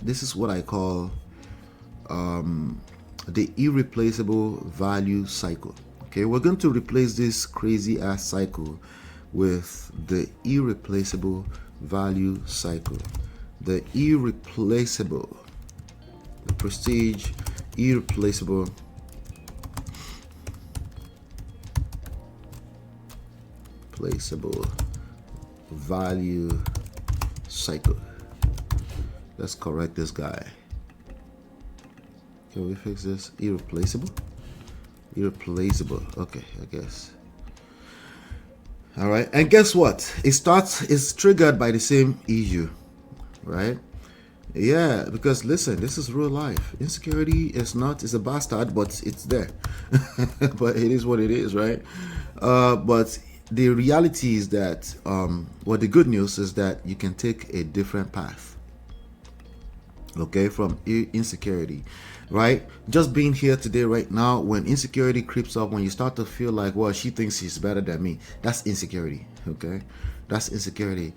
This is what I call the irreplaceable value cycle. Okay, we're going to replace this crazy ass cycle with the irreplaceable value cycle. The irreplaceable, the prestige, irreplaceable value cycle. Let's correct this guy. Can we fix this? Irreplaceable? Irreplaceable. Okay, I guess. All right. And guess what? It's triggered by the same issue, right? Yeah, because listen, this is real life. Insecurity is it's a bastard, but it's there. But it is what it is, right? But the reality is that, the good news is that you can take a different path. Okay, from insecurity, right? Just being here today, right now, when insecurity creeps up, when you start to feel like, well, she thinks she's better than me, that's insecurity. Okay, that's insecurity.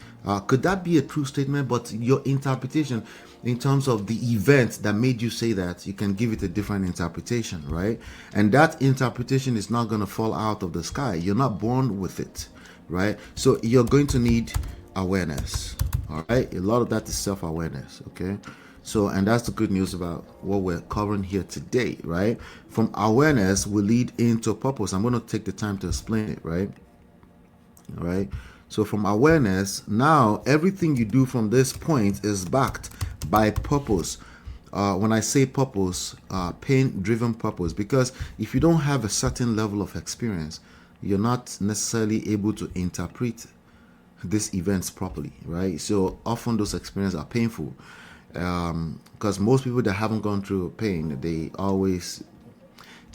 Could that be a true statement? But your interpretation in terms of the event that made you say that, you can give it a different interpretation, right? And that interpretation is not going to fall out of the sky. You're not born with it, right? So you're going to need awareness. All right, a lot of that is self-awareness. Okay. So, and that's the good news about what we're covering here today, right? From awareness will lead into purpose. I'm going to take the time to explain it, right? All right. So from awareness, now everything you do from this point is backed by purpose. When I say purpose, pain-driven purpose, because if you don't have a certain level of experience, you're not necessarily able to interpret these events properly, right? So often those experiences are painful. Because most people that haven't gone through pain, they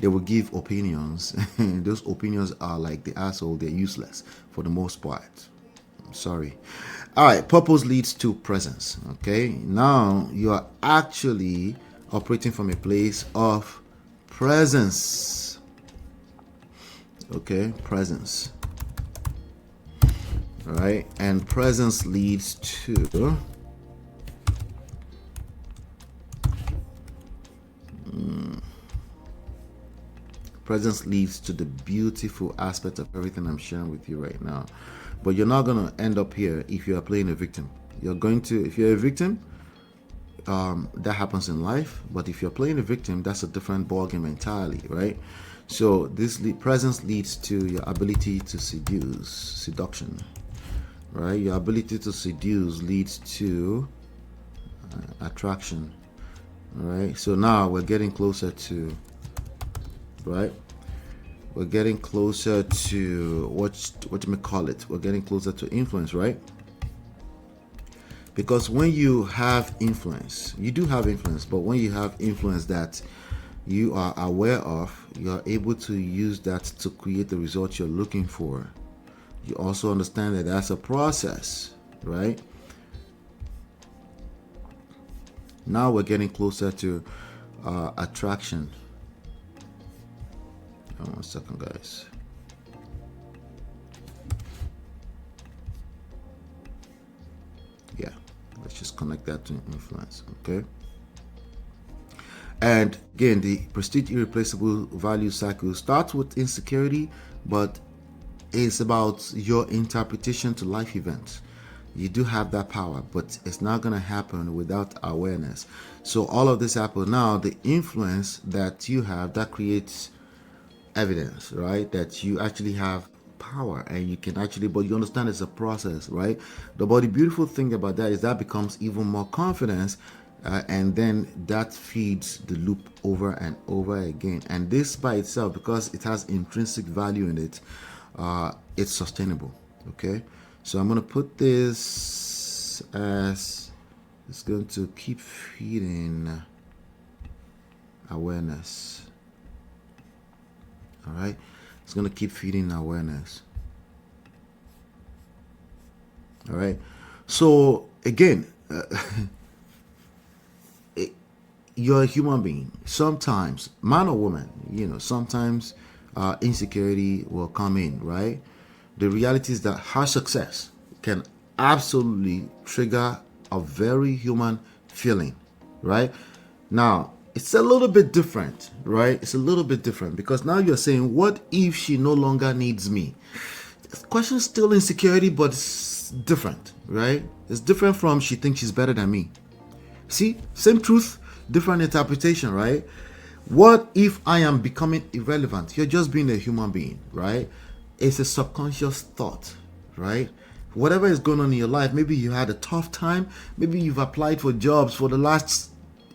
will give opinions. Those opinions are like the asshole. They're useless for the most part. I'm sorry. All right. Purpose leads to presence. Okay. Now you are actually operating from a place of presence. Okay. Presence. All right. And presence leads to presence leads to the beautiful aspect of everything I'm sharing with you right now. But you're not going to end up here if you are playing a victim. If you're a victim, that happens in life. But if you're playing a victim, that's a different ballgame entirely, right? So this presence leads to your ability to seduction, right? Your ability to seduce leads to attraction, right? So now we're getting closer to, right? We're getting closer to what you may call it. We're getting closer to influence, right? Because when you have influence, you do have influence, but when you have influence that you are aware of, you are able to use that to create the results you're looking for. You also understand that that's a process, right? Now we're getting closer to attraction. One second, guys. Yeah, let's just connect that to influence. Okay. And again, the prestige irreplaceable value cycle starts with insecurity, but it's about your interpretation to life events. You do have that power, but it's not going to happen without awareness. So all of this happens now. The influence that you have, that creates evidence, right? That you actually have power, and you can actually, but you understand it's a process, right? But the beautiful thing about that is that becomes even more confidence, and then that feeds the loop over and over again. And this by itself, because it has intrinsic value in it, it's sustainable. Okay, so I'm going to put this as it's going to keep feeding awareness. All right, it's going to keep feeding awareness. All right, so again, you're a human being. Sometimes, man or woman, sometimes insecurity will come in, right? The reality is that her success can absolutely trigger a very human feeling, right? Now, it's a little bit different, right? It's a little bit different because now you're saying, what if she no longer needs me? The question is still insecurity, but it's different, right? It's different from she thinks she's better than me. See, same truth, different interpretation, right? What if I am becoming irrelevant? You're just being a human being, right? It's a subconscious thought, right? Whatever is going on in your life, maybe you had a tough time, maybe you've applied for jobs for the last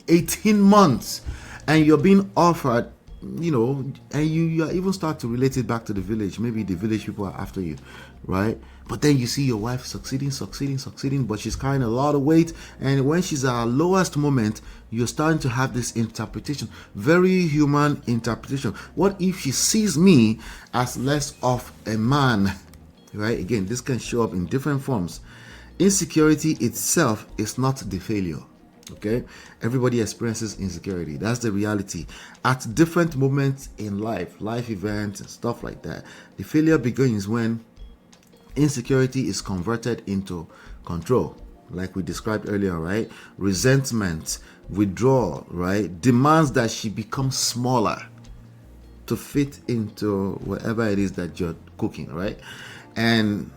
18 months and you're being offered, and you even start to relate it back to the village. Maybe the village people are after you, right? But then you see your wife succeeding, but she's carrying a lot of weight, and when she's at her lowest moment, you're starting to have this interpretation, very human interpretation. What if she sees me as less of a man, right? Again, this can show up in different forms. Insecurity itself is not the failure. Okay, everybody experiences insecurity. That's the reality. At different moments in life events and stuff like that, the failure begins when insecurity is converted into control, like we described earlier, right? Resentment, withdrawal, right? Demands that she becomes smaller to fit into whatever it is that you're cooking, right? And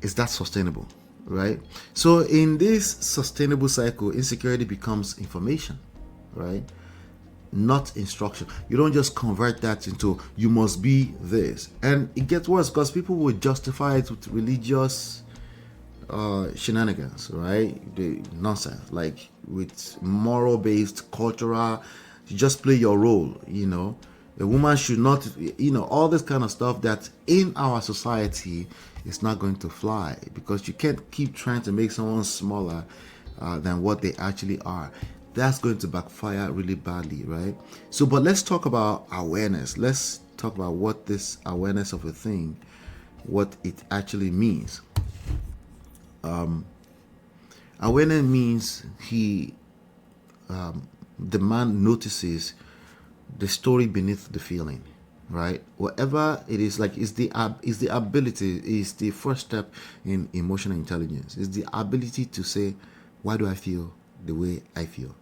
is that sustainable? Right? So in this sustainable cycle, insecurity becomes information, right? Not instruction. You don't just convert that into you must be this. And it gets worse because people will justify it with religious shenanigans, right? The nonsense, like with moral-based, cultural, you just play your role, A woman should not, all this kind of stuff that in our society is not going to fly because you can't keep trying to make someone smaller than what they actually are. That's going to backfire really badly, right? So, but let's talk about awareness. Let's talk about what this awareness of a thing, what it actually means. Awareness means the man notices the story beneath the feeling, right? Whatever it is, like is the ability, is the first step in emotional intelligence. Is the ability to say, why do I feel the way I feel?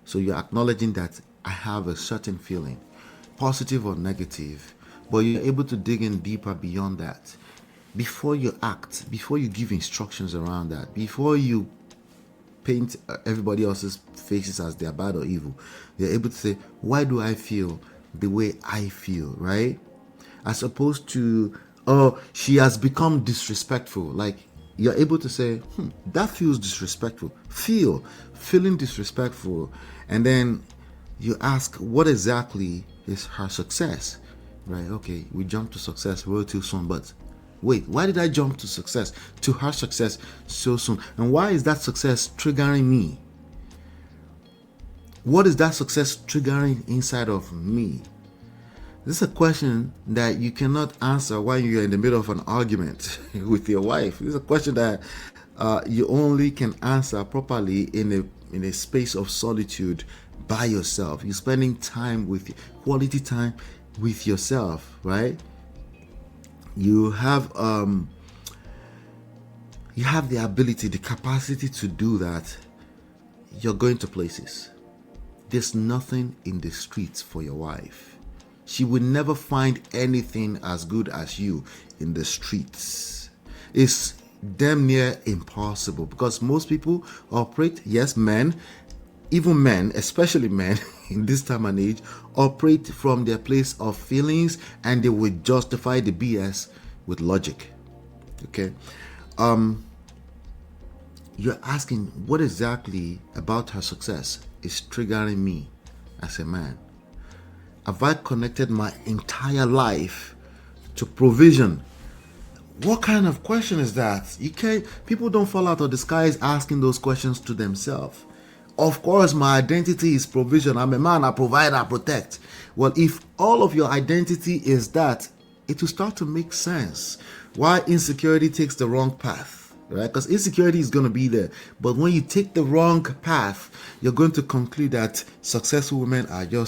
So you're acknowledging that I have a certain feeling, positive or negative, but you're able to dig in deeper beyond that. Before you act, before you give instructions around that, before you paint everybody else's faces as they're bad or evil, they're able to say, why do I feel the way I feel, right? As opposed to, oh, she has become disrespectful. Like, you're able to say, that feels disrespectful. Feeling disrespectful. And then you ask, what exactly is her success? Right, okay, we jumped to success real too soon, but wait, why did I jump to success, to her success so soon? And why is that success triggering me? What is that success triggering inside of me? This is a question that you cannot answer while you're in the middle of an argument with your wife. This is a question that you only can answer properly in a space of solitude by yourself. You're spending time with quality time with yourself, right? You have the ability, the capacity to do that. You're going to places. There's nothing in the streets for your wife. She will never find anything as good as you in the streets. It's damn near impossible because most people operate, yes, men, even men, especially men in this time and age, operate from their place of feelings, and they will justify the BS with logic. Okay? You're asking what exactly about her success is triggering me as a man. Have I connected my entire life to provision? What kind of question is that? People don't fall out of the skies asking those questions to themselves. Of course, my identity is provision. I'm a man, I provide, I protect. Well, if all of your identity is that, it will start to make sense why insecurity takes the wrong path, right? Because insecurity is going to be there. But when you take the wrong path, you're going to conclude that successful women are just